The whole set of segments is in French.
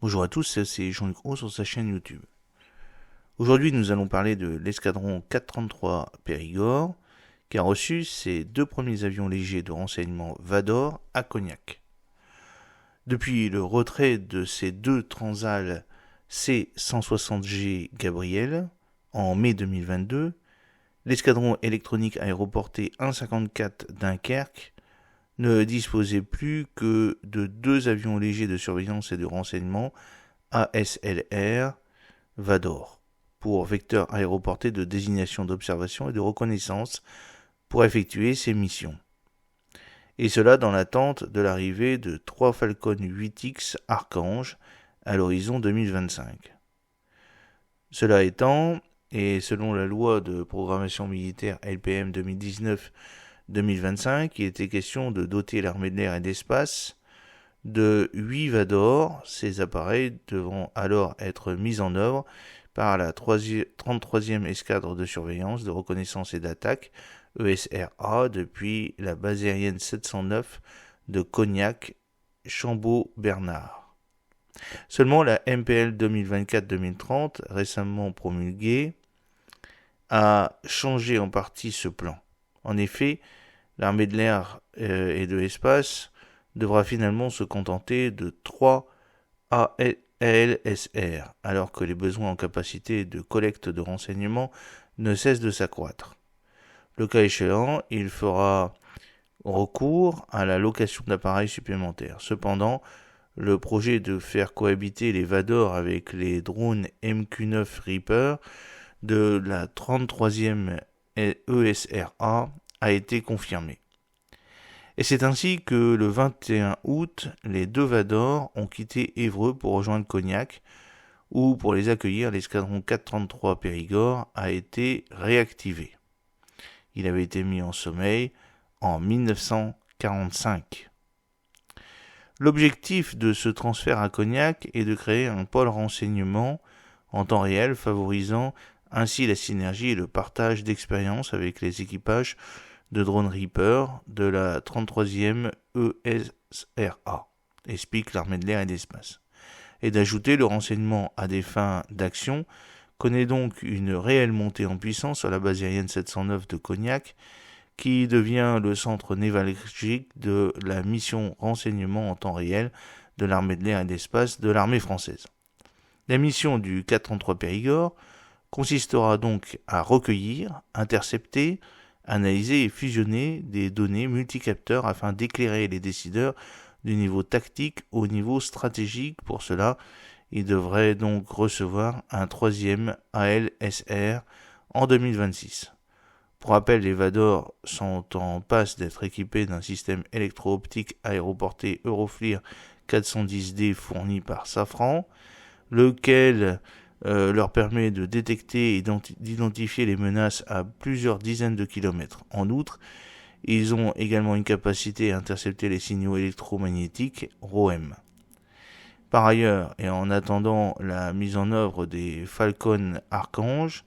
Bonjour à tous, c'est Jean-Luc Roux sur sa chaîne YouTube. Aujourd'hui, nous allons parler de l'escadron 433 Périgord, qui a reçu ses 2 premiers avions légers de renseignement Vador à Cognac. Depuis le retrait de ces 2 Transal C-160G Gabriel en mai 2022, l'escadron électronique aéroporté 154 Dunkerque ne disposait plus que de 2 avions légers de surveillance et de renseignement ASLR Vador pour vecteur aéroporté de désignation d'observation et de reconnaissance pour effectuer ses missions. Et cela dans l'attente de l'arrivée de 3 Falcon 8X Archange à l'horizon 2025. Cela étant, et selon la loi de programmation militaire LPM 2019-2025, il était question de doter l'armée de l'air et de l'espace de 8 Vador, ces appareils devront alors être mis en œuvre par la 33e escadre de surveillance, de reconnaissance et d'attaque, ESRA, depuis la base aérienne 709 de Cognac, Chambaud-Bernard. Seulement la MPL 2024-2030, récemment promulguée, a changé en partie ce plan. En effet, l'armée de l'air et de l'espace devra finalement se contenter de 3 ALSR, alors que les besoins en capacité de collecte de renseignements ne cessent de s'accroître. Le cas échéant, il fera recours à la location d'appareils supplémentaires. Cependant, le projet de faire cohabiter les Vador avec les drones MQ-9 Reaper de la 33e ESRA a été confirmé. Et c'est ainsi que le 21 août, les 2 Vador ont quitté Évreux pour rejoindre Cognac, où pour les accueillir, l'escadron 433 Périgord a été réactivé. Il avait été mis en sommeil en 1945. L'objectif de ce transfert à Cognac est de créer un pôle renseignement en temps réel, favorisant ainsi la synergie et le partage d'expériences avec les équipages de drone Reaper de la 33e ESRA, explique l'armée de l'air et de l'espace, et d'ajouter le renseignement à des fins d'action, connaît donc une réelle montée en puissance sur la base aérienne 709 de Cognac, qui devient le centre névralgique de la mission renseignement en temps réel de l'armée de l'air et de l'espace de l'armée française. La mission du 433 Périgord consistera donc à recueillir, intercepter, analyser et fusionner des données multicapteurs afin d'éclairer les décideurs du niveau tactique au niveau stratégique. Pour cela, il devrait donc recevoir un 3e ALSR en 2026. Pour rappel, les Vador sont en passe d'être équipés d'un système électro-optique aéroporté Euroflir 410D fourni par Safran, lequel leur permet de détecter et d'identifier les menaces à plusieurs dizaines de kilomètres. En outre, ils ont également une capacité à intercepter les signaux électromagnétiques ROEM. Par ailleurs, et en attendant la mise en œuvre des Falcon Archange,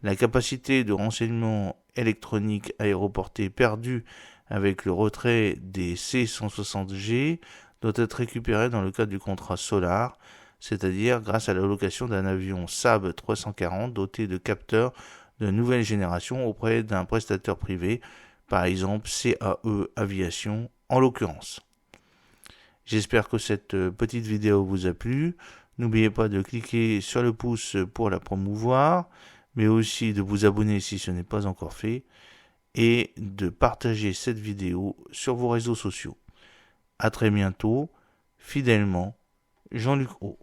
la capacité de renseignement électronique aéroporté perdue avec le retrait des C-160G doit être récupérée dans le cadre du contrat Solar, c'est-à-dire grâce à la location d'un avion Saab 340 doté de capteurs de nouvelle génération auprès d'un prestataire privé, par exemple CAE Aviation en l'occurrence. J'espère que cette petite vidéo vous a plu. N'oubliez pas de cliquer sur le pouce pour la promouvoir, mais aussi de vous abonner si ce n'est pas encore fait, et de partager cette vidéo sur vos réseaux sociaux. À très bientôt, fidèlement, Jean-Luc Roux.